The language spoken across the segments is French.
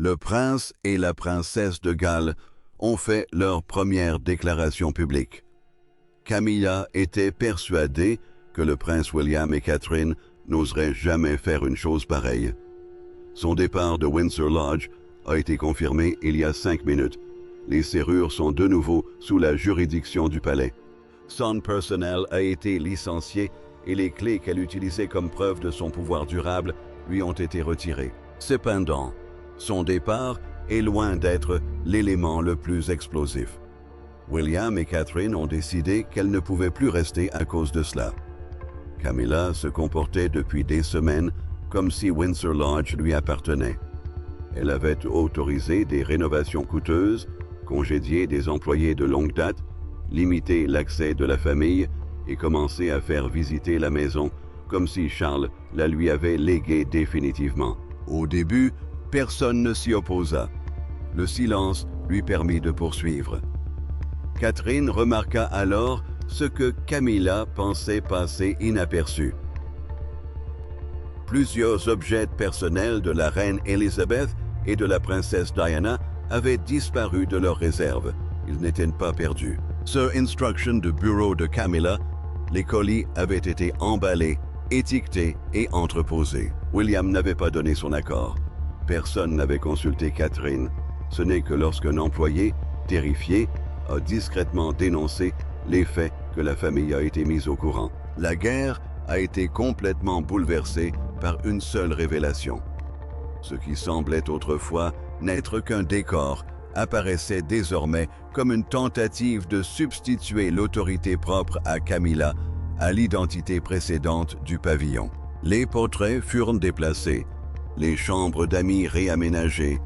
Le prince et la princesse de Galles ont fait leur première déclaration publique. Camilla était persuadée que le prince William et Catherine n'oseraient jamais faire une chose pareille. Son départ de Windsor Lodge a été confirmé il y a 5 minutes. Les serrures sont de nouveau sous la juridiction du palais. Son personnel a été licencié et les clés qu'elle utilisait comme preuve de son pouvoir durable lui ont été retirées. Cependant, son départ est loin d'être l'élément le plus explosif. William et Catherine ont décidé qu'elle ne pouvait plus rester à cause de cela. Camilla se comportait depuis des semaines comme si Windsor Lodge lui appartenait. Elle avait autorisé des rénovations coûteuses, congédié des employés de longue date, limité l'accès de la famille et commencé à faire visiter la maison comme si Charles la lui avait léguée définitivement. Au début, personne ne s'y opposa. Le silence lui permit de poursuivre. Catherine remarqua alors ce que Camilla pensait passer inaperçu. Plusieurs objets personnels de la reine Elizabeth et de la princesse Diana avaient disparu de leur réserve. Ils n'étaient pas perdus. Sur instruction du bureau de Camilla, les colis avaient été emballés, étiquetés et entreposés. William n'avait pas donné son accord. Personne n'avait consulté Catherine. Ce n'est que lorsqu'un employé, terrifié, a discrètement dénoncé les faits que la famille a été mise au courant. La guerre a été complètement bouleversée par une seule révélation. Ce qui semblait autrefois n'être qu'un décor apparaissait désormais comme une tentative de substituer l'autorité propre à Camilla à l'identité précédente du pavillon. Les portraits furent déplacés, les chambres d'amis réaménagées,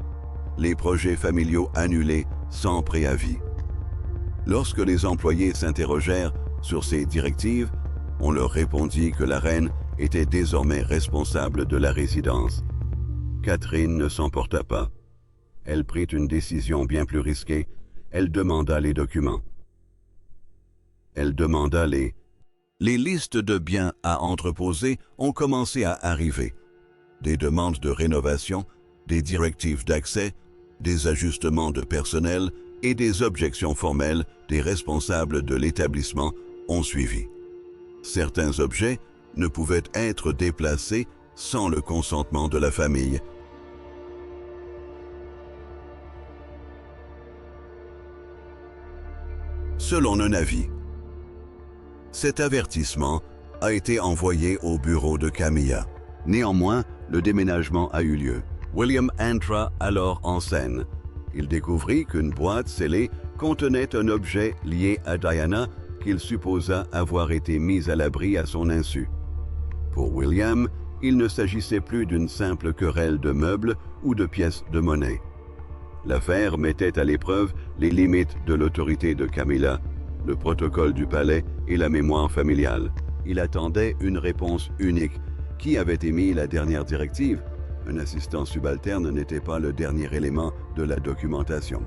les projets familiaux annulés sans préavis. Lorsque les employés s'interrogèrent sur ces directives, on leur répondit que la reine était désormais responsable de la résidence. Catherine ne s'emporta pas. Elle prit une décision bien plus risquée. Elle demanda les documents. Elle demanda les listes de biens à entreposer ont commencé à arriver. Des demandes de rénovation, des directives d'accès, des ajustements de personnel et des objections formelles des responsables de l'établissement ont suivi. Certains objets ne pouvaient être déplacés sans le consentement de la famille. Selon un avis, cet avertissement a été envoyé au bureau de Camilla. Néanmoins, le déménagement a eu lieu. William entra alors en scène. Il découvrit qu'une boîte scellée contenait un objet lié à Diana qu'il supposa avoir été mis à l'abri à son insu. Pour William, il ne s'agissait plus d'une simple querelle de meubles ou de pièces de monnaie. L'affaire mettait à l'épreuve les limites de l'autorité de Camilla, le protocole du palais et la mémoire familiale. Il attendait une réponse unique. Qui avait émis la dernière directive? Un assistant subalterne n'était pas le dernier élément de la documentation.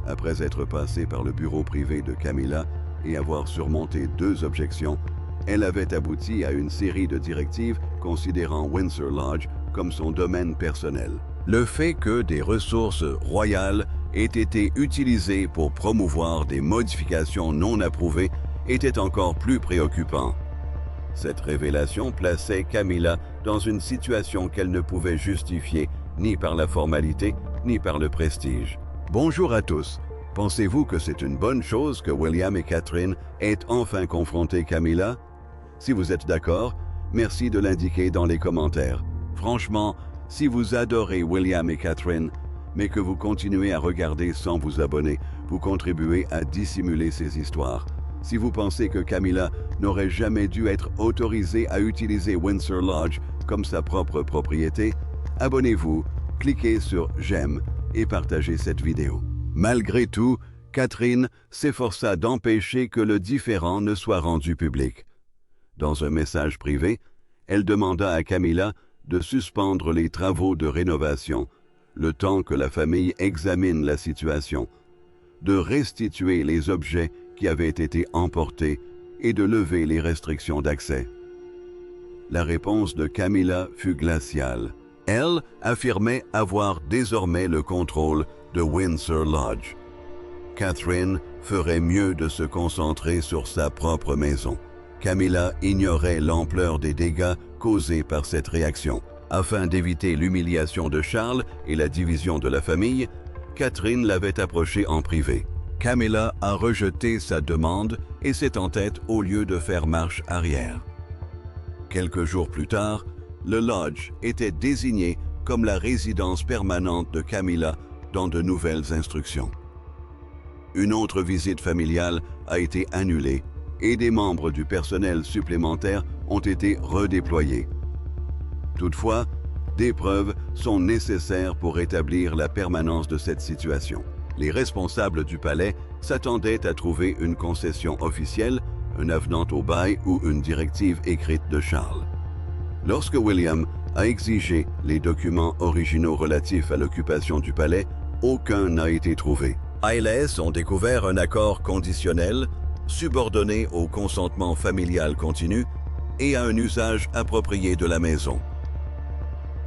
Après être passé par le bureau privé de Camilla et avoir surmonté 2 objections, elle avait abouti à une série de directives considérant Windsor Lodge comme son domaine personnel. Le fait que des ressources royales aient été utilisées pour promouvoir des modifications non approuvées était encore plus préoccupant. Cette révélation plaçait Camilla dans une situation qu'elle ne pouvait justifier ni par la formalité ni par le prestige. Bonjour à tous. Pensez-vous que c'est une bonne chose que William et Catherine aient enfin confronté Camilla? Si vous êtes d'accord, merci de l'indiquer dans les commentaires. Franchement, si vous adorez William et Catherine, mais que vous continuez à regarder sans vous abonner, vous contribuez à dissimuler ces histoires. Si vous pensez que Camilla n'aurait jamais dû être autorisée à utiliser Windsor Lodge comme sa propre propriété, abonnez-vous, cliquez sur « J'aime » et partagez cette vidéo. Malgré tout, Catherine s'efforça d'empêcher que le différend ne soit rendu public. Dans un message privé, elle demanda à Camilla de suspendre les travaux de rénovation, le temps que la famille examine la situation, de restituer les objets qui avaient été emportés et de lever les restrictions d'accès. La réponse de Camilla fut glaciale. Elle affirmait avoir désormais le contrôle de Windsor Lodge. Catherine ferait mieux de se concentrer sur sa propre maison. Camilla ignorait l'ampleur des dégâts causés par cette réaction. Afin d'éviter l'humiliation de Charles et la division de la famille, Catherine l'avait approché en privé. Camilla a rejeté sa demande et s'est en tête au lieu de faire marche arrière. Quelques jours plus tard, le lodge était désigné comme la résidence permanente de Camilla dans de nouvelles instructions. Une autre visite familiale a été annulée et des membres du personnel supplémentaire ont été redéployés. Toutefois, des preuves sont nécessaires pour établir la permanence de cette situation. Les responsables du palais s'attendaient à trouver une concession officielle, un avenant au bail ou une directive écrite de Charles. Lorsque William a exigé les documents originaux relatifs à l'occupation du palais, aucun n'a été trouvé. ILS ont découvert un accord conditionnel, subordonné au consentement familial continu et à un usage approprié de la maison.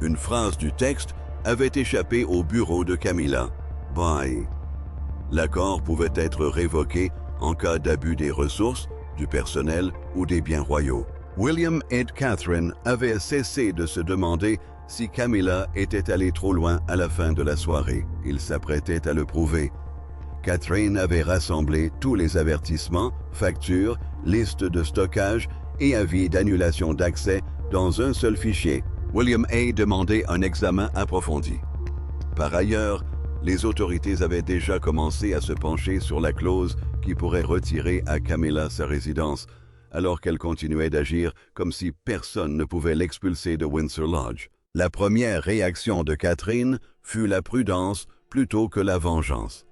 Une phrase du texte avait échappé au bureau de Camilla. Bye. L'accord pouvait être révoqué en cas d'abus des ressources, du personnel ou des biens royaux. William et Catherine avaient cessé de se demander si Camilla était allée trop loin à la fin de la soirée. Ils s'apprêtaient à le prouver. Catherine avait rassemblé tous les avertissements, factures, listes de stockage et avis d'annulation d'accès dans un seul fichier. William a demandé un examen approfondi. Par ailleurs, les autorités avaient déjà commencé à se pencher sur la clause qui pourrait retirer à Camilla sa résidence, alors qu'elle continuait d'agir comme si personne ne pouvait l'expulser de Windsor Lodge. La première réaction de Catherine fut la prudence plutôt que la vengeance.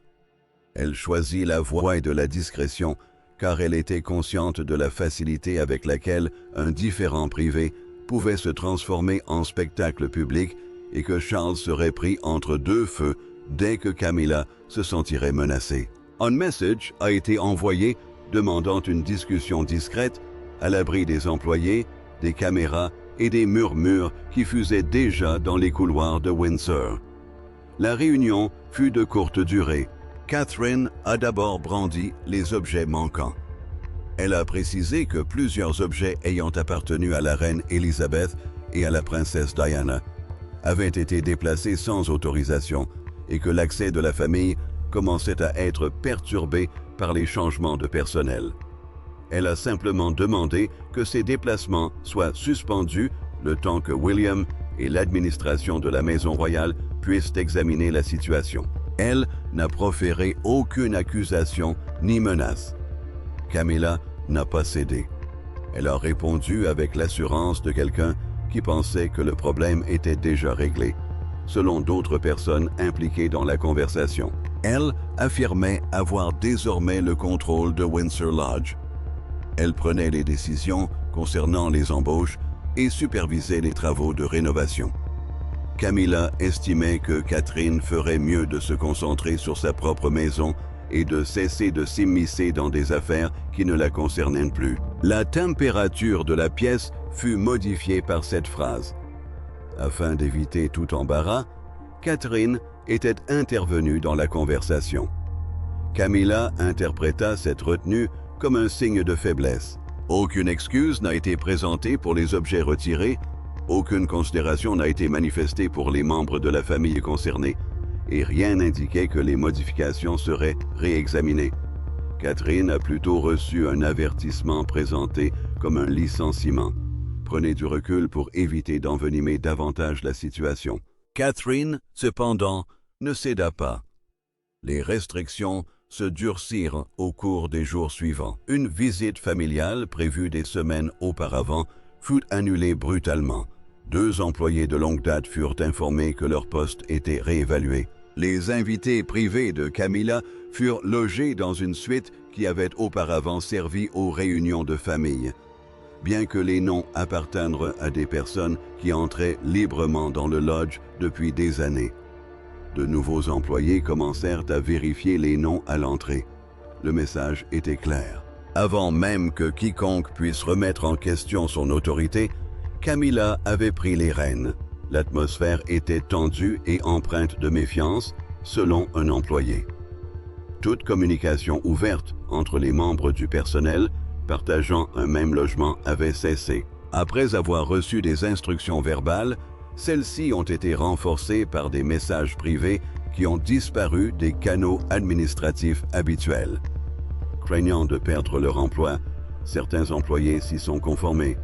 Elle choisit la voie de la discrétion car elle était consciente de la facilité avec laquelle un différend privé pouvait se transformer en spectacle public et que Charles serait pris entre deux feux dès que Camilla se sentirait menacée. Un message a été envoyé demandant une discussion discrète à l'abri des employés, des caméras et des murmures qui fusaient déjà dans les couloirs de Windsor. La réunion fut de courte durée. Catherine a d'abord brandi les objets manquants. Elle a précisé que plusieurs objets ayant appartenu à la reine Élisabeth et à la princesse Diana avaient été déplacés sans autorisation et que l'accès de la famille commençait à être perturbé par les changements de personnel. Elle a simplement demandé que ces déplacements soient suspendus le temps que William et l'administration de la Maison royale puissent examiner la situation. Elle n'a proféré aucune accusation ni menace. Camilla n'a pas cédé. Elle a répondu avec l'assurance de quelqu'un qui pensait que le problème était déjà réglé, selon d'autres personnes impliquées dans la conversation. Elle affirmait avoir désormais le contrôle de Windsor Lodge. Elle prenait les décisions concernant les embauches et supervisait les travaux de rénovation. Camilla estimait que Catherine ferait mieux de se concentrer sur sa propre maison et de cesser de s'immiscer dans des affaires qui ne la concernaient plus. La température de la pièce fut modifiée par cette phrase. Afin d'éviter tout embarras, Catherine était intervenue dans la conversation. Camilla interpréta cette retenue comme un signe de faiblesse. Aucune excuse n'a été présentée pour les objets retirés, aucune considération n'a été manifestée pour les membres de la famille concernée, et rien n'indiquait que les modifications seraient réexaminées. Catherine a plutôt reçu un avertissement présenté comme un licenciement. Prenez du recul pour éviter d'envenimer davantage la situation. Catherine, cependant, ne céda pas. Les restrictions se durcirent au cours des jours suivants. Une visite familiale prévue des semaines auparavant fut annulée brutalement. 2 employés de longue date furent informés que leur poste était réévalué. Les invités privés de Camilla furent logés dans une suite qui avait auparavant servi aux réunions de famille. Bien que les noms appartinrent à des personnes qui entraient librement dans le lodge depuis des années. De nouveaux employés commencèrent à vérifier les noms à l'entrée. Le message était clair. Avant même que quiconque puisse remettre en question son autorité, Camilla avait pris les rênes. L'atmosphère était tendue et empreinte de méfiance, selon un employé. Toute communication ouverte entre les membres du personnel partageant un même logement avait cessé. Après avoir reçu des instructions verbales, celles-ci ont été renforcées par des messages privés qui ont disparu des canaux administratifs habituels. Craignant de perdre leur emploi, certains employés s'y sont conformés.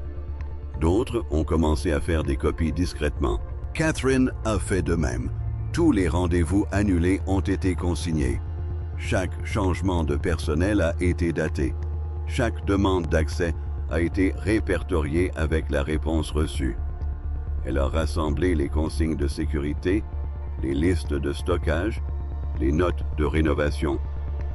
D'autres ont commencé à faire des copies discrètement. Catherine a fait de même. Tous les rendez-vous annulés ont été consignés. Chaque changement de personnel a été daté. Chaque demande d'accès a été répertoriée avec la réponse reçue. Elle a rassemblé les consignes de sécurité, les listes de stockage, les notes de rénovation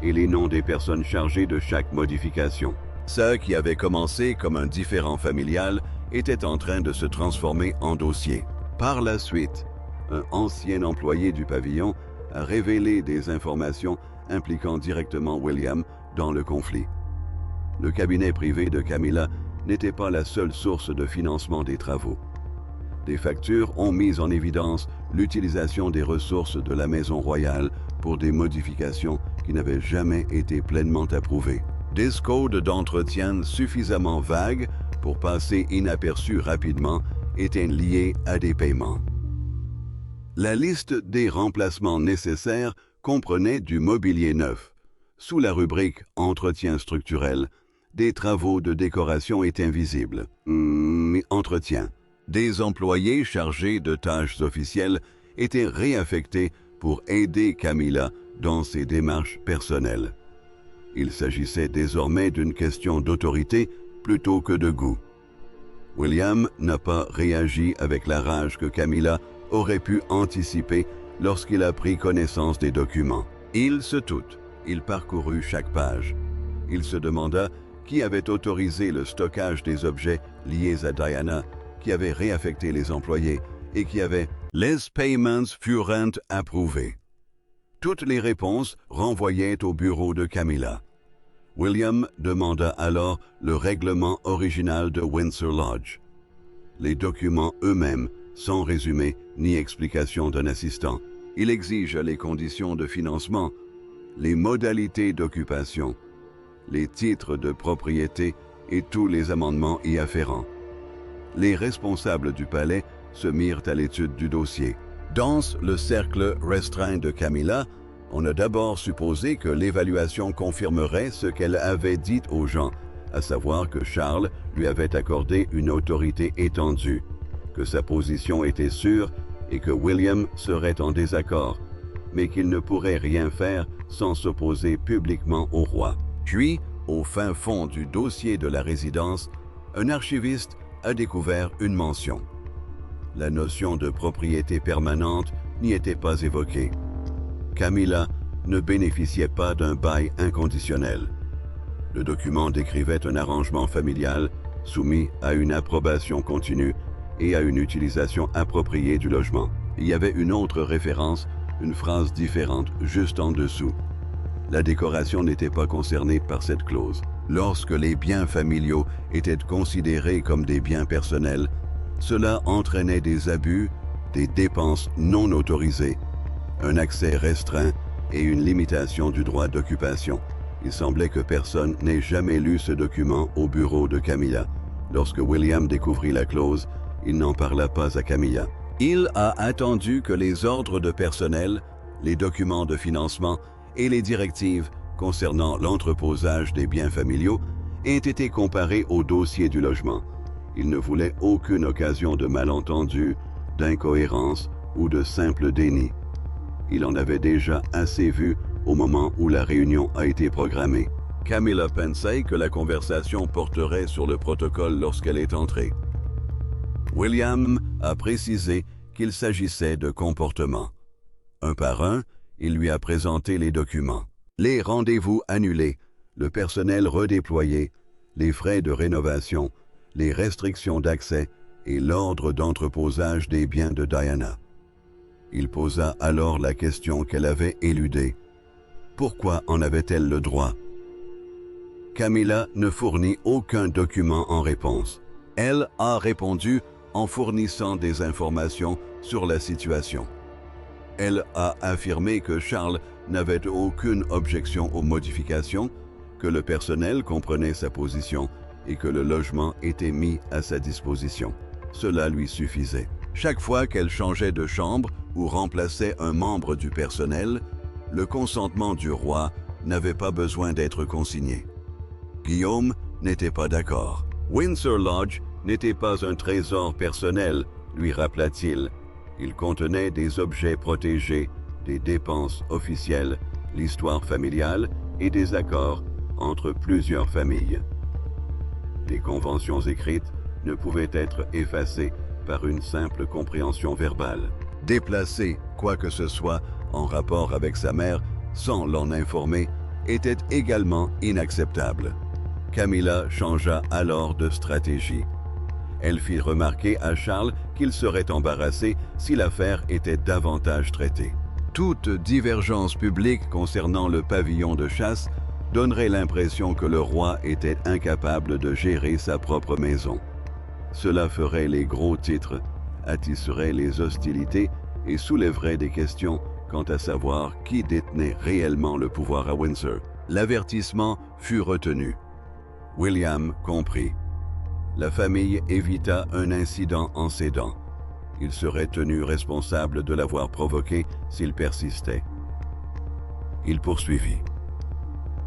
et les noms des personnes chargées de chaque modification. Ce qui avait commencé comme un différend familial était en train de se transformer en dossier. Par la suite, un ancien employé du pavillon a révélé des informations impliquant directement William dans le conflit. Le cabinet privé de Camilla n'était pas la seule source de financement des travaux. Des factures ont mis en évidence l'utilisation des ressources de la Maison Royale pour des modifications qui n'avaient jamais été pleinement approuvées. Des codes d'entretien suffisamment vagues pour passer inaperçus rapidement étaient liés à des paiements. La liste des remplacements nécessaires comprenait du mobilier neuf. Sous la rubrique « Entretien structurel », des travaux de décoration étaient invisibles. Entretien. Des employés chargés de tâches officielles étaient réaffectés pour aider Camilla dans ses démarches personnelles. Il s'agissait désormais d'une question d'autorité plutôt que de goût. William n'a pas réagi avec la rage que Camilla aurait pu anticiper lorsqu'il a pris connaissance des documents. Il se doute, il parcourut chaque page. Il se demanda qui avait autorisé le stockage des objets liés à Diana, qui avait réaffecté les employés et qui avait « Les payments furent approuvés ». Toutes les réponses renvoyaient au bureau de Camilla. William demanda alors le règlement original de Windsor Lodge. Les documents eux-mêmes, sans résumé ni explication d'un assistant. Il exige les conditions de financement, les modalités d'occupation, les titres de propriété et tous les amendements y afférents. Les responsables du palais se mirent à l'étude du dossier. Dans le cercle restreint de Camilla, on a d'abord supposé que l'évaluation confirmerait ce qu'elle avait dit aux gens, à savoir que Charles lui avait accordé une autorité étendue, que sa position était sûre et que William serait en désaccord, mais qu'il ne pourrait rien faire sans s'opposer publiquement au roi. Puis, au fin fond du dossier de la résidence, un archiviste a découvert une mention. La notion de propriété permanente n'y était pas évoquée. Camilla ne bénéficiait pas d'un bail inconditionnel. Le document décrivait un arrangement familial soumis à une approbation continue et à une utilisation appropriée du logement. Il y avait une autre référence, une phrase différente juste en dessous. La décoration n'était pas concernée par cette clause. Lorsque les biens familiaux étaient considérés comme des biens personnels, cela entraînait des abus, des dépenses non autorisées, un accès restreint et une limitation du droit d'occupation. Il semblait que personne n'ait jamais lu ce document au bureau de Camilla. Lorsque William découvrit la clause, il n'en parla pas à Camilla. Il a attendu que les ordres de personnel, les documents de financement et les directives concernant l'entreposage des biens familiaux aient été comparés au dossier du logement. Il ne voulait aucune occasion de malentendu, d'incohérence ou de simple déni. Il en avait déjà assez vu au moment où la réunion a été programmée. Camilla pensait que la conversation porterait sur le protocole lorsqu'elle est entrée. William a précisé qu'il s'agissait de comportement. Un par un, il lui a présenté les documents. Les rendez-vous annulés, le personnel redéployé, les frais de rénovation, les restrictions d'accès et l'ordre d'entreposage des biens de Diana. Il posa alors la question qu'elle avait éludée. Pourquoi en avait-elle le droit? Camilla ne fournit aucun document en réponse. Elle a répondu en fournissant des informations sur la situation. Elle a affirmé que Charles n'avait aucune objection aux modifications, que le personnel comprenait sa position et que le logement était mis à sa disposition. Cela lui suffisait. Chaque fois qu'elle changeait de chambre ou remplaçait un membre du personnel, le consentement du roi n'avait pas besoin d'être consigné. Guillaume n'était pas d'accord. Windsor Lodge n'était pas un trésor personnel, lui rappela-t-il. Il contenait des objets protégés, des dépenses officielles, l'histoire familiale et des accords entre plusieurs familles. Les conventions écrites ne pouvaient être effacées par une simple compréhension verbale. Déplacer quoi que ce soit en rapport avec sa mère sans l'en informer était également inacceptable. Camilla changea alors de stratégie. Elle fit remarquer à Charles qu'il serait embarrassé si l'affaire était davantage traitée. Toute divergence publique concernant le pavillon de chasse donnerait l'impression que le roi était incapable de gérer sa propre maison. Cela ferait les gros titres, attiserait les hostilités et soulèverait des questions quant à savoir qui détenait réellement le pouvoir à Windsor. L'avertissement fut retenu. William comprit. La famille évita un incident en cédant. Il serait tenu responsable de l'avoir provoqué s'il persistait. Il poursuivit.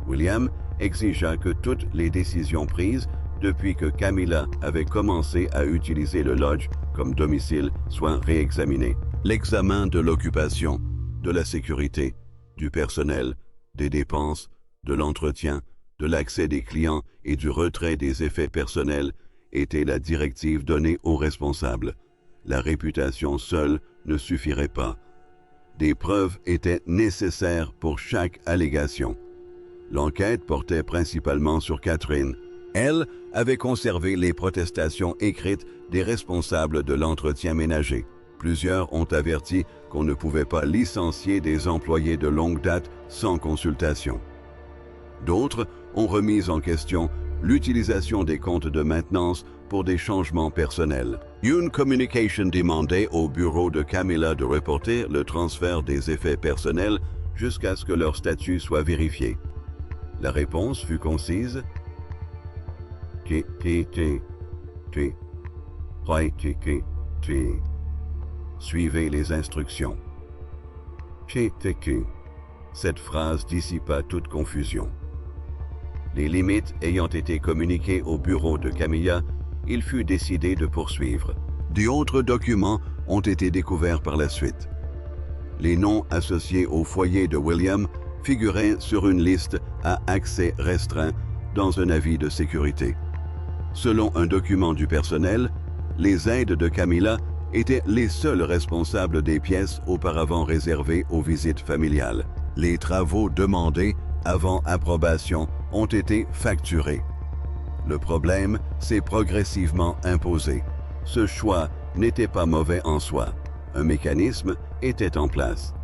William exigea que toutes les décisions prises depuis que Camilla avait commencé à utiliser le lodge comme domicile soient réexaminées. L'examen de l'occupation, de la sécurité, du personnel, des dépenses, de l'entretien, de l'accès des clients et du retrait des effets personnels était la directive donnée aux responsables. La réputation seule ne suffirait pas. Des preuves étaient nécessaires pour chaque allégation. L'enquête portait principalement sur Catherine. Elle avait conservé les protestations écrites des responsables de l'entretien ménager. Plusieurs ont averti qu'on ne pouvait pas licencier des employés de longue date sans consultation. D'autres ont remis en question l'utilisation des comptes de maintenance pour des changements personnels. Une communication demandait au bureau de Camilla de reporter le transfert des effets personnels jusqu'à ce que leur statut soit vérifié. La réponse fut concise. Suivez les instructions. Cette phrase dissipa toute confusion. Les limites ayant été communiquées au bureau de Camilla, il fut décidé de poursuivre. D'autres documents ont été découverts par la suite. Les noms associés au foyer de William figuraient sur une liste à accès restreint dans un avis de sécurité. Selon un document du personnel, les aides de Camilla étaient les seuls responsables des pièces auparavant réservées aux visites familiales. Les travaux demandés avant approbation ont été facturés. Le problème s'est progressivement imposé. Ce choix n'était pas mauvais en soi. Un mécanisme était en place.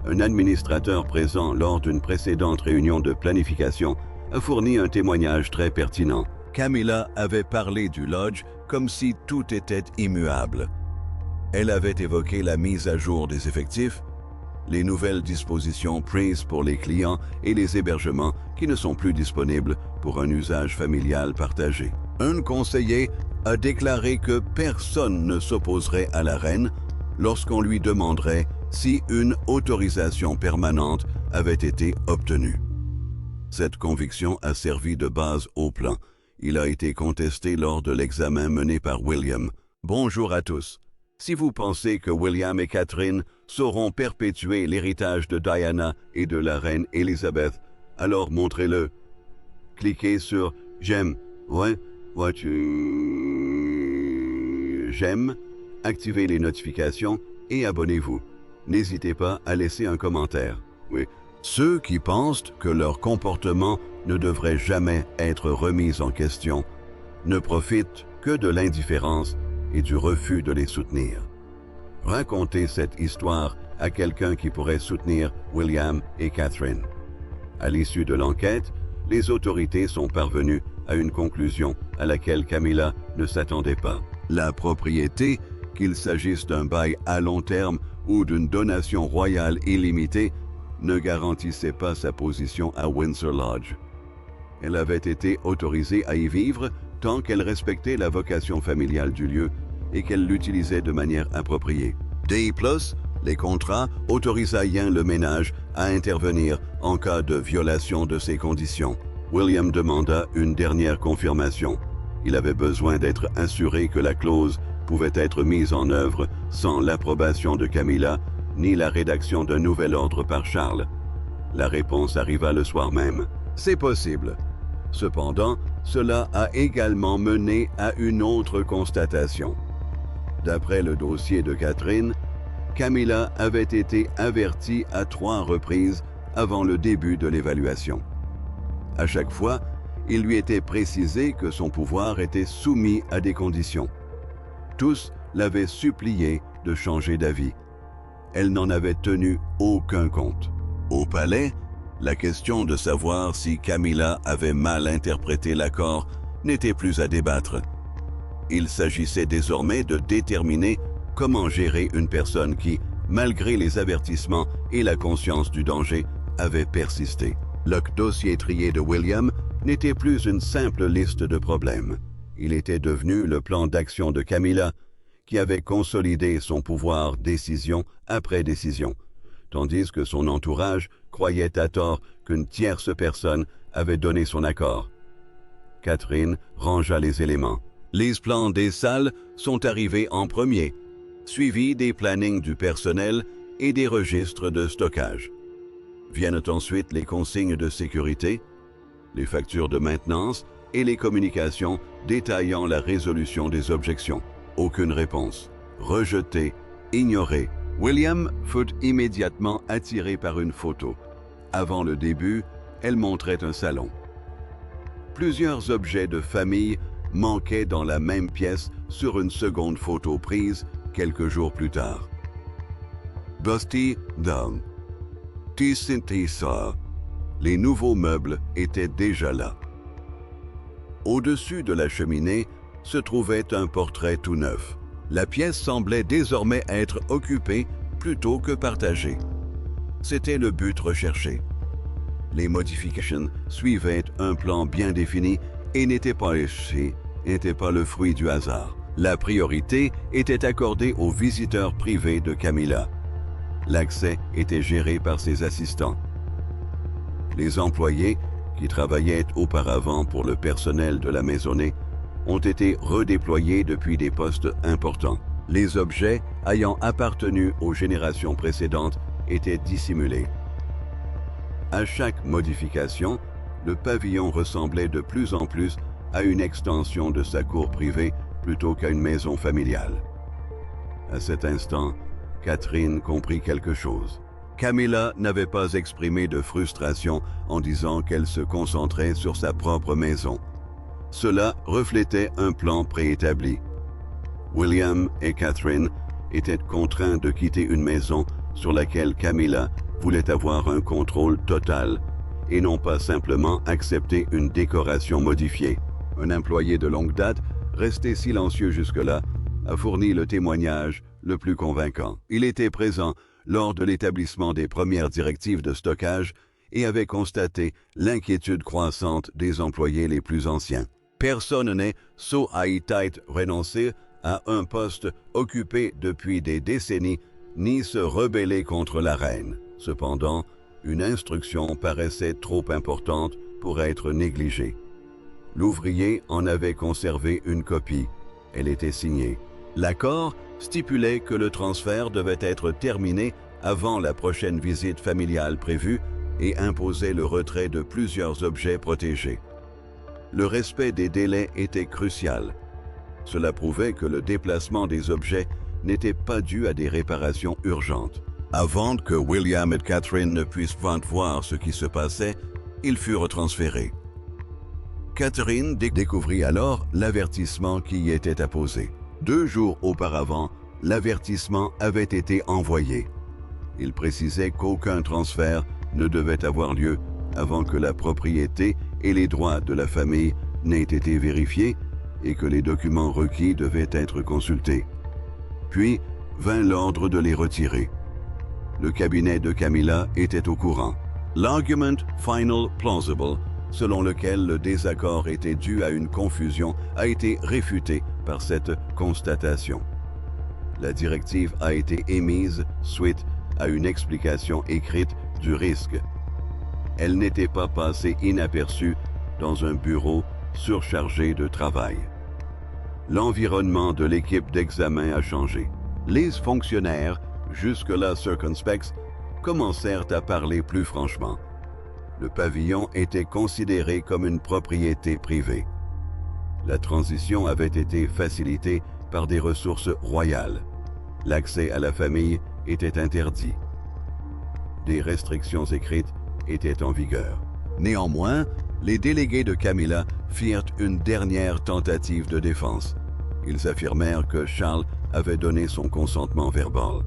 Un administrateur présent lors d'une précédente réunion de planification a fourni un témoignage très pertinent. Camilla avait parlé du lodge comme si tout était immuable. Elle avait évoqué la mise à jour des effectifs, les nouvelles dispositions prises pour les clients et les hébergements qui ne sont plus disponibles pour un usage familial partagé. Un conseiller a déclaré que personne ne s'opposerait à la reine lorsqu'on lui demanderait si une autorisation permanente avait été obtenue. Cette conviction a servi de base au plan. Il a été contesté lors de l'examen mené par William. Bonjour à tous. Si vous pensez que William et Catherine sauront perpétuer l'héritage de Diana et de la reine Elizabeth, alors montrez-le. Cliquez sur « J'aime ». J'aime, activez les notifications et abonnez-vous. N'hésitez pas à laisser un commentaire. Oui. Ceux qui pensent que leur comportement ne devrait jamais être remis en question ne profitent que de l'indifférence et du refus de les soutenir. Racontez cette histoire à quelqu'un qui pourrait soutenir William et Catherine. À l'issue de l'enquête, les autorités sont parvenues à une conclusion à laquelle Camilla ne s'attendait pas. La propriété, qu'il s'agisse d'un bail à long terme ou d'une donation royale illimitée, ne garantissait pas sa position à Windsor Lodge. Elle avait été autorisée à y vivre tant qu'elle respectait la vocation familiale du lieu et qu'elle l'utilisait de manière appropriée. De plus, les contrats autorisaient le ménage à intervenir en cas de violation de ces conditions. William demanda une dernière confirmation. Il avait besoin d'être assuré que la clause pouvait être mise en œuvre sans l'approbation de Camilla ni la rédaction d'un nouvel ordre par Charles. La réponse arriva le soir même. C'est possible. Cependant, cela a également mené à une autre constatation. D'après le dossier de Catherine, Camilla avait été avertie à 3 reprises avant le début de l'évaluation. À chaque fois, il lui était précisé que son pouvoir était soumis à des conditions. Tous l'avaient supplié de changer d'avis. Elle n'en avait tenu aucun compte. Au palais, la question de savoir si Camilla avait mal interprété l'accord n'était plus à débattre. Il s'agissait désormais de déterminer comment gérer une personne qui, malgré les avertissements et la conscience du danger, avait persisté. Le dossier trié de William n'était plus une simple liste de problèmes. Il était devenu le plan d'action de Camilla, qui avait consolidé son pouvoir décision après décision, tandis que son entourage croyait à tort qu'une tierce personne avait donné son accord. Catherine rangea les éléments. Les plans des salles sont arrivés en premier, suivis des plannings du personnel et des registres de stockage. Viennent ensuite les consignes de sécurité, les factures de maintenance et les communications détaillant la résolution des objections. Aucune réponse. Rejeté, ignoré. William fut immédiatement attiré par une photo. Avant le début, elle montrait un salon. Plusieurs objets de famille manquaient dans la même pièce sur une seconde photo prise quelques jours plus tard. Busty Down. Tissintissa. Les nouveaux meubles étaient déjà là. Au-dessus de la cheminée se trouvait un portrait tout neuf. La pièce semblait désormais être occupée plutôt que partagée. C'était le but recherché. Les modifications suivaient un plan bien défini et n'étaient pas le fruit du hasard. La priorité était accordée aux visiteurs privés de Camilla. L'accès était géré par ses assistants. Les employés, qui travaillaient auparavant pour le personnel de la maisonnée, ont été redéployés depuis des postes importants. Les objets ayant appartenu aux générations précédentes étaient dissimulés. À chaque modification, le pavillon ressemblait de plus en plus à une extension de sa cour privée plutôt qu'à une maison familiale. À cet instant, Catherine comprit quelque chose. Camilla n'avait pas exprimé de frustration en disant qu'elle se concentrait sur sa propre maison. Cela reflétait un plan préétabli. William et Catherine étaient contraints de quitter une maison sur laquelle Camilla voulait avoir un contrôle total et non pas simplement accepter une décoration modifiée. Un employé de longue date, resté silencieux jusque-là, a fourni le témoignage le plus convaincant. Il était présent lors de l'établissement des premières directives de stockage et avait constaté l'inquiétude croissante des employés les plus anciens. Personne n'est renoncer à un poste occupé depuis des décennies ni se rebeller contre la reine. Cependant, une instruction paraissait trop importante pour être négligée. L'ouvrier en avait conservé une copie. Elle était signée. L'accord stipulait que le transfert devait être terminé avant la prochaine visite familiale prévue et imposait le retrait de plusieurs objets protégés. Le respect des délais était crucial. Cela prouvait que le déplacement des objets n'était pas dû à des réparations urgentes. Avant que William et Catherine ne puissent voir ce qui se passait, ils furent transférés. Catherine découvrit alors l'avertissement qui y était apposé. 2 jours auparavant, l'avertissement avait été envoyé. Il précisait qu'aucun transfert ne devait avoir lieu avant que la propriété et les droits de la famille n'aient été vérifiés et que les documents requis devaient être consultés. Puis vint l'ordre de les retirer. Le cabinet de Camilla était au courant. L'argument final plausible, selon lequel le désaccord était dû à une confusion, a été réfuté par cette constatation. La directive a été émise suite à une explication écrite du risque. Elle n'était pas passée inaperçue dans un bureau surchargé de travail. L'environnement de l'équipe d'examen a changé. Les fonctionnaires, jusque-là circonspects, commencèrent à parler plus franchement. Le pavillon était considéré comme une propriété privée. La transition avait été facilitée par des ressources royales. L'accès à la famille était interdit. Des restrictions écrites étaient en vigueur. Néanmoins, les délégués de Camilla firent une dernière tentative de défense. Ils affirmèrent que Charles avait donné son consentement verbal.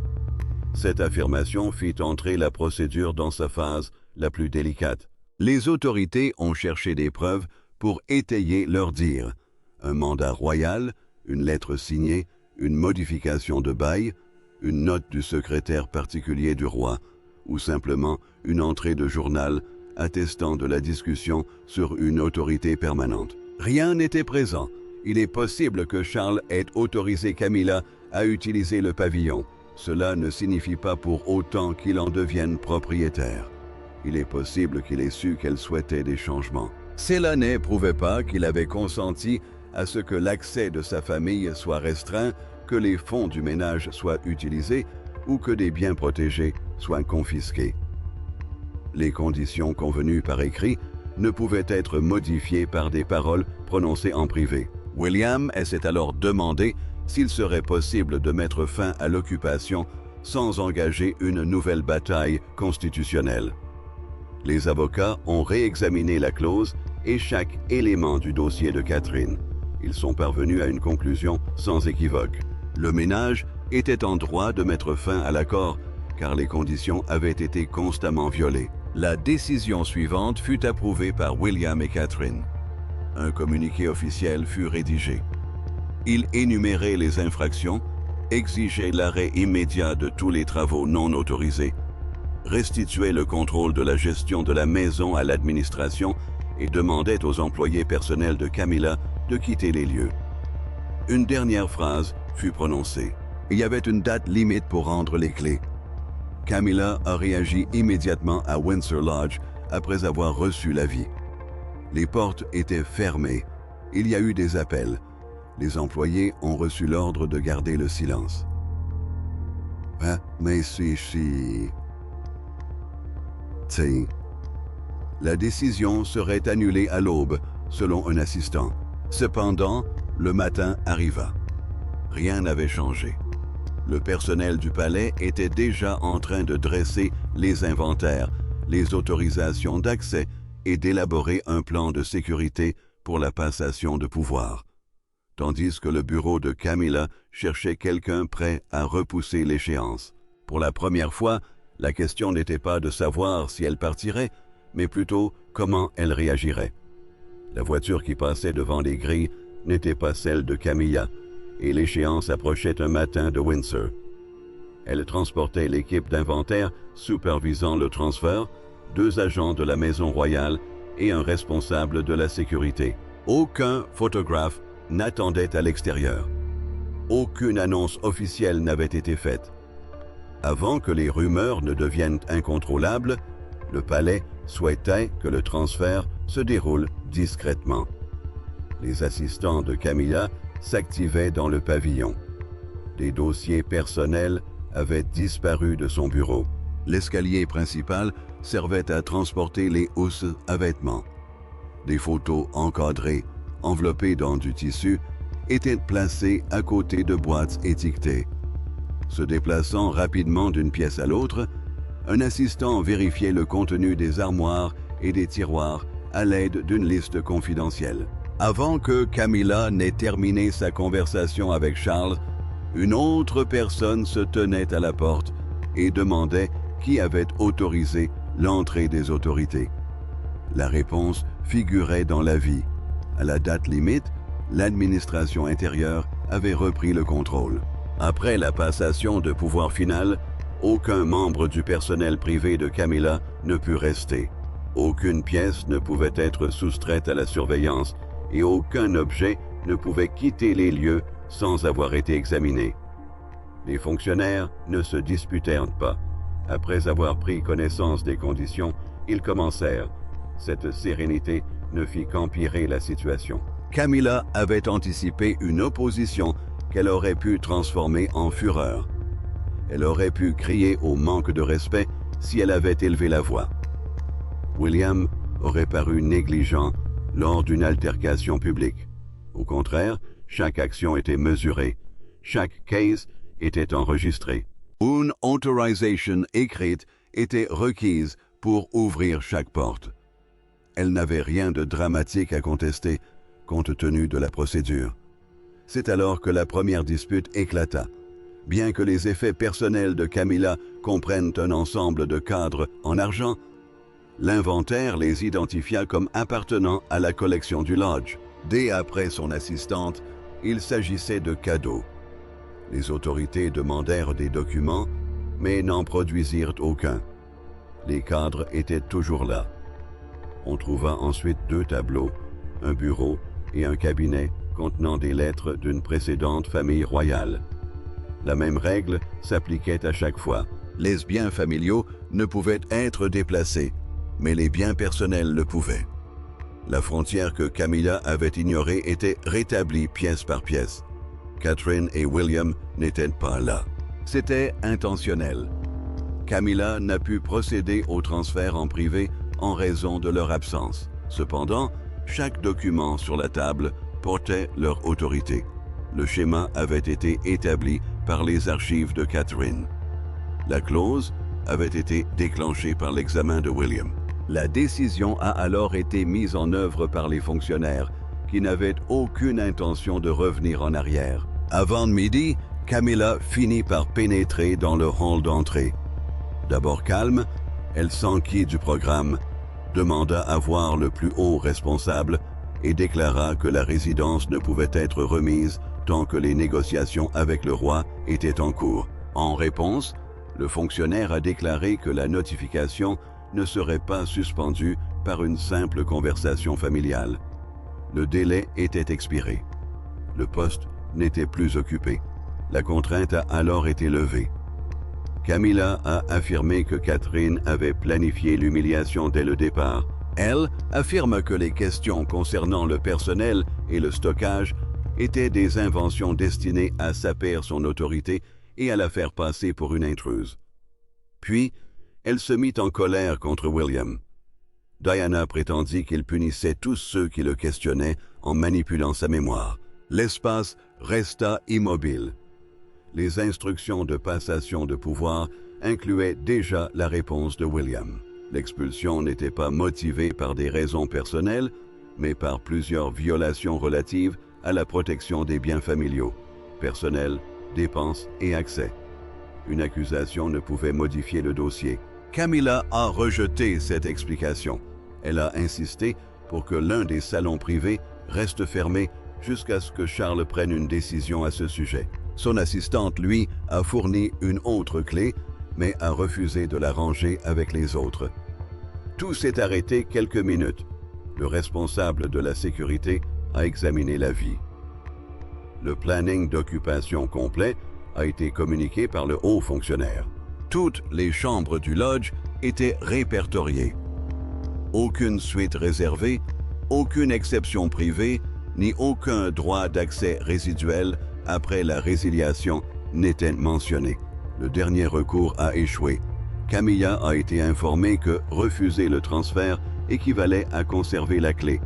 Cette affirmation fit entrer la procédure dans sa phase la plus délicate. Les autorités ont cherché des preuves pour étayer leur dire. Un mandat royal, une lettre signée, une modification de bail, une note du secrétaire particulier du roi, ou simplement une entrée de journal attestant de la discussion sur une autorité permanente. Rien n'était présent. Il est possible que Charles ait autorisé Camilla à utiliser le pavillon. Cela ne signifie pas pour autant qu'il en devienne propriétaire. Il est possible qu'il ait su qu'elle souhaitait des changements. Cela ne prouvait pas qu'il avait consenti à ce que l'accès de sa famille soit restreint, que les fonds du ménage soient utilisés ou que des biens protégés soient confisqués. Les conditions convenues par écrit ne pouvaient être modifiées par des paroles prononcées en privé. William s'est alors demandé s'il serait possible de mettre fin à l'occupation sans engager une nouvelle bataille constitutionnelle. Les avocats ont réexaminé la clause et chaque élément du dossier de Catherine. Ils sont parvenus à une conclusion sans équivoque. Le ménage était en droit de mettre fin à l'accord car les conditions avaient été constamment violées. La décision suivante fut approuvée par William et Catherine. Un communiqué officiel fut rédigé. Il énumérait les infractions, exigeait l'arrêt immédiat de tous les travaux non autorisés, restituait le contrôle de la gestion de la maison à l'administration et demandait aux employés personnels de Camilla de quitter les lieux. Une dernière phrase fut prononcée. Il y avait une date limite pour rendre les clés. Camilla a réagi immédiatement à Windsor Lodge après avoir reçu l'avis. Les portes étaient fermées. Il y a eu des appels. Les employés ont reçu l'ordre de garder le silence. Ah, mais si... La décision serait annulée à l'aube, selon un assistant. Cependant, le matin arriva. Rien n'avait changé. Le personnel du palais était déjà en train de dresser les inventaires, les autorisations d'accès et d'élaborer un plan de sécurité pour la passation de pouvoir. Tandis que le bureau de Camilla cherchait quelqu'un prêt à repousser l'échéance. Pour la première fois, la question n'était pas de savoir si elle partirait, mais plutôt comment elle réagirait. La voiture qui passait devant les grilles n'était pas celle de Camilla, et l'échéance approchait un matin de Windsor. Elle transportait l'équipe d'inventaire supervisant le transfert, 2 agents de la Maison royale et un responsable de la sécurité. Aucun photographe n'attendait à l'extérieur. Aucune annonce officielle n'avait été faite. Avant que les rumeurs ne deviennent incontrôlables, le palais souhaitait que le transfert se déroule discrètement. Les assistants de Camilla s'activaient dans le pavillon. Des dossiers personnels avaient disparu de son bureau. L'escalier principal servait à transporter les housses à vêtements. Des photos encadrées, enveloppées dans du tissu, étaient placées à côté de boîtes étiquetées. Se déplaçant rapidement d'une pièce à l'autre, un assistant vérifiait le contenu des armoires et des tiroirs à l'aide d'une liste confidentielle. Avant que Camilla n'ait terminé sa conversation avec Charles, une autre personne se tenait à la porte et demandait qui avait autorisé l'entrée des autorités. La réponse figurait dans l'avis. À la date limite, l'administration intérieure avait repris le contrôle. Après la passation de pouvoir final, aucun membre du personnel privé de Camilla ne put rester. Aucune pièce ne pouvait être soustraite à la surveillance et aucun objet ne pouvait quitter les lieux sans avoir été examiné. Les fonctionnaires ne se disputèrent pas. Après avoir pris connaissance des conditions, ils commencèrent. Cette sérénité ne fit qu'empirer la situation. Camilla avait anticipé une opposition qu'elle aurait pu transformer en fureur. Elle aurait pu crier au manque de respect si elle avait élevé la voix. William aurait paru négligent lors d'une altercation publique. Au contraire, chaque action était mesurée, chaque case était enregistré. Une authorisation écrite était requise pour ouvrir chaque porte. Elle n'avait rien de dramatique à contester, compte tenu de la procédure. C'est alors que la première dispute éclata. Bien que les effets personnels de Camilla comprennent un ensemble de cadres en argent, l'inventaire les identifia comme appartenant à la collection du Lodge. Dès après son assistante, il s'agissait de cadeaux. Les autorités demandèrent des documents, mais n'en produisirent aucun. Les cadres étaient toujours là. On trouva ensuite 2 tableaux, un bureau et un cabinet contenant des lettres d'une précédente famille royale. La même règle s'appliquait à chaque fois. Les biens familiaux ne pouvaient être déplacés, mais les biens personnels le pouvaient. La frontière que Camilla avait ignorée était rétablie pièce par pièce. Catherine et William n'étaient pas là. C'était intentionnel. Camilla n'a pu procéder au transfert en privé en raison de leur absence. Cependant, chaque document sur la table portait leur autorité. Le schéma avait été établi par les archives de Catherine. La clause avait été déclenchée par l'examen de William. La décision a alors été mise en œuvre par les fonctionnaires qui n'avaient aucune intention de revenir en arrière. Avant midi, Camilla finit par pénétrer dans le hall d'entrée. D'abord calme, elle s'enquit du programme, demanda à voir le plus haut responsable et déclara que la résidence ne pouvait être remise tant que les négociations avec le roi étaient en cours. En réponse, le fonctionnaire a déclaré que la notification ne serait pas suspendue par une simple conversation familiale. Le délai était expiré. Le poste n'était plus occupé. La contrainte a alors été levée. Camilla a affirmé que Catherine avait planifié l'humiliation dès le départ. Elle affirme que les questions concernant le personnel et le stockage étaient des inventions destinées à saper son autorité et à la faire passer pour une intruse. Puis, elle se mit en colère contre William. Diana prétendit qu'il punissait tous ceux qui le questionnaient en manipulant sa mémoire. L'espace resta immobile. Les instructions de passation de pouvoir incluaient déjà la réponse de William. L'expulsion n'était pas motivée par des raisons personnelles, mais par plusieurs violations relatives à la protection des biens familiaux, personnels, dépenses et accès. Une accusation ne pouvait modifier le dossier. Camilla a rejeté cette explication. Elle a insisté pour que l'un des salons privés reste fermé jusqu'à ce que Charles prenne une décision à ce sujet. Son assistante, lui, a fourni une autre clé, mais a refusé de la ranger avec les autres. Tout s'est arrêté quelques minutes. Le responsable de la sécurité a examiné la vie. Le planning d'occupation complet a été communiqué par le haut fonctionnaire. Toutes les chambres du lodge étaient répertoriées. Aucune suite réservée, aucune exception privée, ni aucun droit d'accès résiduel après la résiliation n'était mentionné. Le dernier recours a échoué. Camilla a été informée que refuser le transfert équivalait à conserver la clé.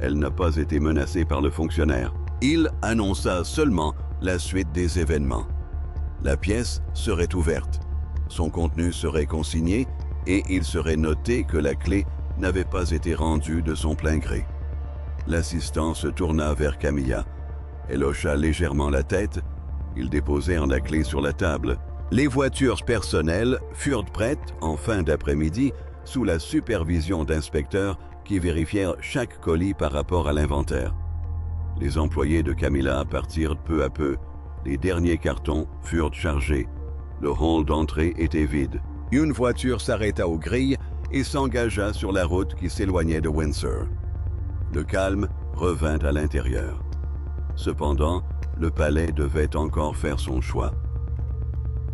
Elle n'a pas été menacée par le fonctionnaire. Il annonça seulement la suite des événements. La pièce serait ouverte. Son contenu serait consigné et il serait noté que la clé n'avait pas été rendue de son plein gré. L'assistant se tourna vers Camilla. Elle hocha légèrement la tête. Ils déposèrent la clé sur la table. Les voitures personnelles furent prêtes en fin d'après-midi sous la supervision d'inspecteurs qui vérifièrent chaque colis par rapport à l'inventaire. Les employés de Camilla partirent peu à peu. Les derniers cartons furent chargés. Le hall d'entrée était vide. Une voiture s'arrêta aux grilles et s'engagea sur la route qui s'éloignait de Windsor. Le calme revint à l'intérieur. Cependant, le palais devait encore faire son choix.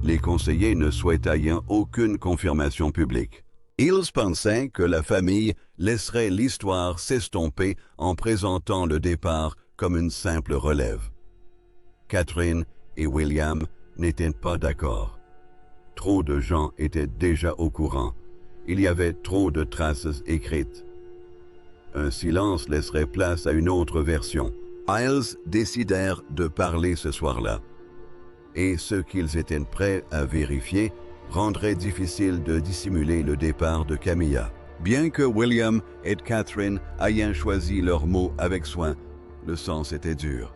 Les conseillers ne souhaitaient aucune confirmation publique. Ils pensaient que la famille laisserait l'histoire s'estomper en présentant le départ comme une simple relève. Catherine et William n'étaient pas d'accord. Trop de gens étaient déjà au courant. Il y avait trop de traces écrites. Un silence laisserait place à une autre version. Ils décidèrent de parler ce soir-là. Et ce qu'ils étaient prêts à vérifier rendrait difficile de dissimuler le départ de Camilla. Bien que William et Catherine aient choisi leurs mots avec soin, le sens était dur.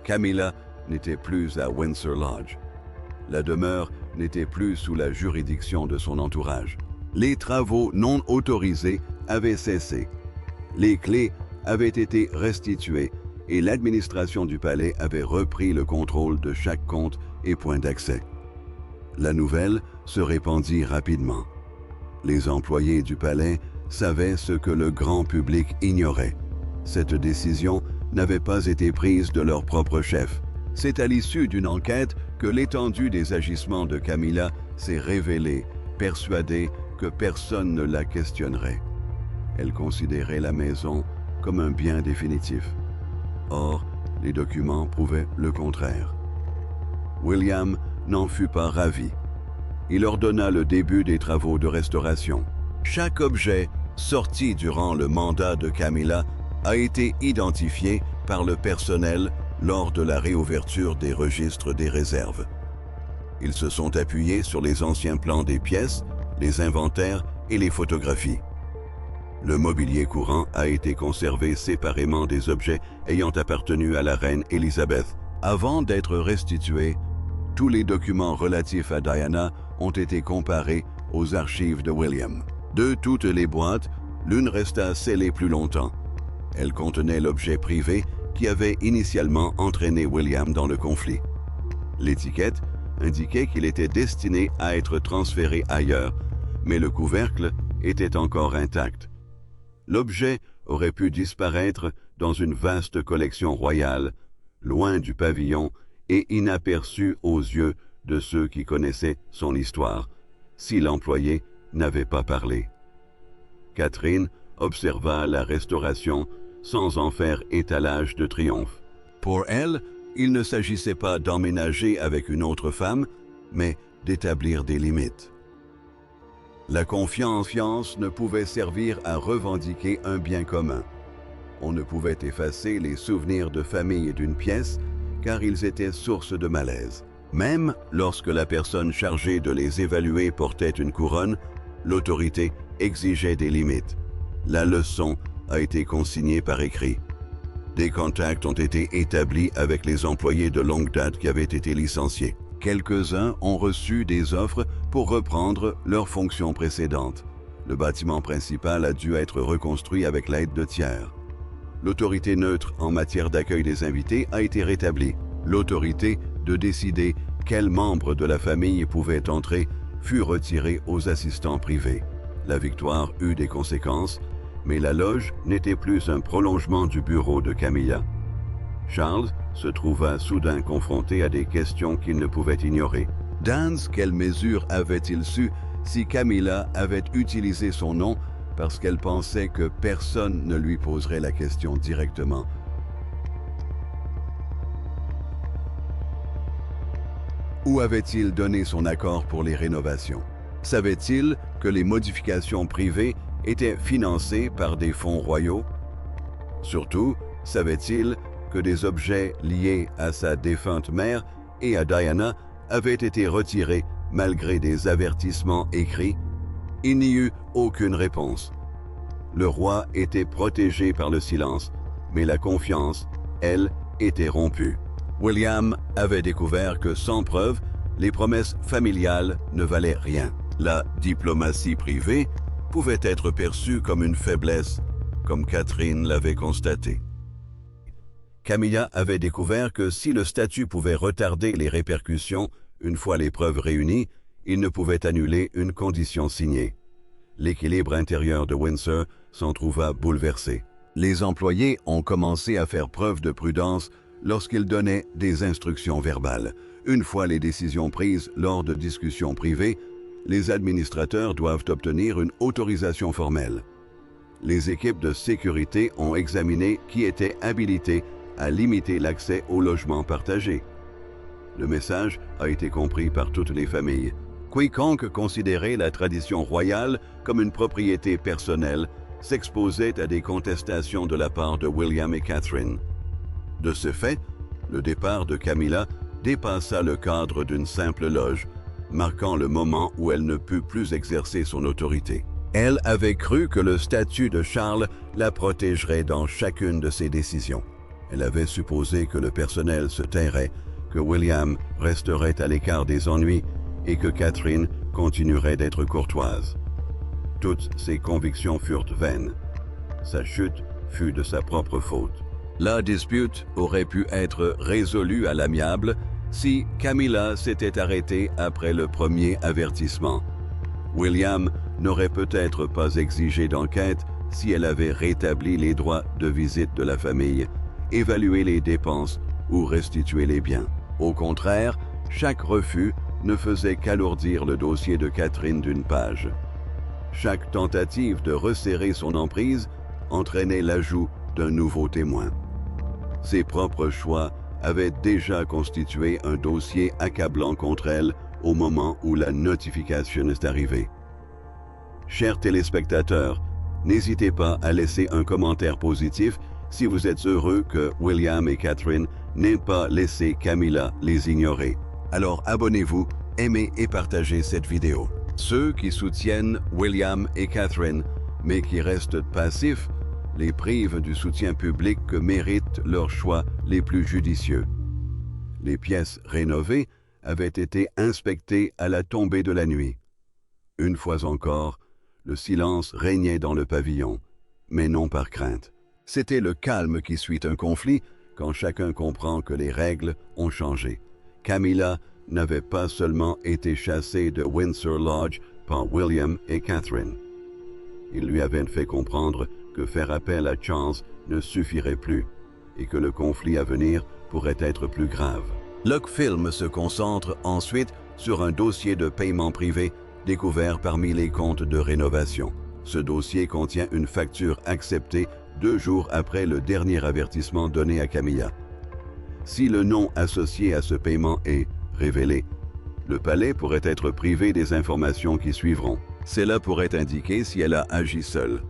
Camilla n'était plus à Windsor Lodge. La demeure n'était plus sous la juridiction de son entourage. Les travaux non autorisés avaient cessé. Les clés avaient été restituées et l'administration du palais avait repris le contrôle de chaque compte et point d'accès. La nouvelle se répandit rapidement. Les employés du palais savaient ce que le grand public ignorait. Cette décision n'avait pas été prise de leur propre chef. C'est à l'issue d'une enquête que l'étendue des agissements de Camilla s'est révélée, persuadée que personne ne la questionnerait. Elle considérait la maison comme un bien définitif. Or, les documents prouvaient le contraire. William n'en fut pas ravi. Il ordonna le début des travaux de restauration. Chaque objet sorti durant le mandat de Camilla a été identifié par le personnel lors de la réouverture des registres des réserves. Ils se sont appuyés sur les anciens plans des pièces, les inventaires et les photographies. Le mobilier courant a été conservé séparément des objets ayant appartenu à la reine Élisabeth. Avant d'être restitués, tous les documents relatifs à Diana ont été comparés aux archives de William. De toutes les boîtes, l'une resta scellée plus longtemps. Elle contenait l'objet privé qui avait initialement entraîné William dans le conflit. L'étiquette indiquait qu'il était destiné à être transféré ailleurs, mais le couvercle était encore intact. L'objet aurait pu disparaître dans une vaste collection royale, loin du pavillon et inaperçu aux yeux de ceux qui connaissaient son histoire, si l'employé n'avait pas parlé. Catherine observa la restauration sans en faire étalage de triomphe. Pour elle, il ne s'agissait pas d'emménager avec une autre femme, mais d'établir des limites. La confiance ne pouvait servir à revendiquer un bien commun. On ne pouvait effacer les souvenirs de famille d'une pièce, car ils étaient source de malaise. Même lorsque la personne chargée de les évaluer portait une couronne, l'autorité exigeait des limites. La leçon a été consignée par écrit. Des contacts ont été établis avec les employés de longue date qui avaient été licenciés. Quelques-uns ont reçu des offres pour reprendre leurs fonctions précédentes. Le bâtiment principal a dû être reconstruit avec l'aide de tiers. L'autorité neutre en matière d'accueil des invités a été rétablie. L'autorité de décider quels membres de la famille pouvaient entrer fut retirée aux assistants privés. La victoire eut des conséquences, mais la loge n'était plus un prolongement du bureau de Camilla. Charles se trouva soudain confronté à des questions qu'il ne pouvait ignorer. Dans quelle mesure avait-il su si Camilla avait utilisé son nom parce qu'elle pensait que personne ne lui poserait la question directement? Ou avait-il donné son accord pour les rénovations? Savait-il que les modifications privées étaient financées par des fonds royaux? Surtout, savait-il que des objets liés à sa défunte mère et à Diana avaient été retirés malgré des avertissements écrits? Il n'y eut aucune réponse. Le roi était protégé par le silence, mais la confiance, elle, était rompue. William avait découvert que sans preuve, les promesses familiales ne valaient rien. La diplomatie privée pouvait être perçue comme une faiblesse, comme Catherine l'avait constaté. Camilla avait découvert que si le statut pouvait retarder les répercussions, une fois les preuves réunies, il ne pouvait annuler une condition signée. L'équilibre intérieur de Windsor s'en trouva bouleversé. Les employés ont commencé à faire preuve de prudence lorsqu'ils donnaient des instructions verbales. Une fois les décisions prises lors de discussions privées, les administrateurs doivent obtenir une autorisation formelle. Les équipes de sécurité ont examiné qui était habilité à limiter l'accès au logement partagé. Le message a été compris par toutes les familles. Quiconque considérait la tradition royale comme une propriété personnelle s'exposait à des contestations de la part de William et Catherine. De ce fait, le départ de Camilla dépassa le cadre d'une simple loge, marquant le moment où elle ne put plus exercer son autorité. Elle avait cru que le statut de Charles la protégerait dans chacune de ses décisions. Elle avait supposé que le personnel se tairait, que William resterait à l'écart des ennuis et que Catherine continuerait d'être courtoise. Toutes ses convictions furent vaines. Sa chute fut de sa propre faute. La dispute aurait pu être résolue à l'amiable si Camilla s'était arrêtée après le premier avertissement. William n'aurait peut-être pas exigé d'enquête si elle avait rétabli les droits de visite de la famille, évalué les dépenses ou restitué les biens. Au contraire, chaque refus ne faisait qu'alourdir le dossier de Catherine d'une page. Chaque tentative de resserrer son emprise entraînait l'ajout d'un nouveau témoin. Ses propres choix avaient déjà constitué un dossier accablant contre elle au moment où la notification est arrivée. Chers téléspectateurs, n'hésitez pas à laisser un commentaire positif si vous êtes heureux que William et Catherine n'aient pas laissé Camilla les ignorer. Alors abonnez-vous, aimez et partagez cette vidéo. Ceux qui soutiennent William et Catherine, mais qui restent passifs, les privent du soutien public que méritent leurs choix les plus judicieux. Les pièces rénovées avaient été inspectées à la tombée de la nuit. Une fois encore, le silence régnait dans le pavillon, mais non par crainte. C'était le calme qui suit un conflit quand chacun comprend que les règles ont changé. Camilla n'avait pas seulement été chassée de Windsor Lodge par William et Catherine. Il lui avait fait comprendre que faire appel à Charles ne suffirait plus et que le conflit à venir pourrait être plus grave. Le film se concentre ensuite sur un dossier de paiement privé découvert parmi les comptes de rénovation. Ce dossier contient une facture acceptée 2 jours après le dernier avertissement donné à Camilla. Si le nom associé à ce paiement est révélé, le palais pourrait être privé des informations qui suivront. Cela pourrait indiquer si elle a agi seule.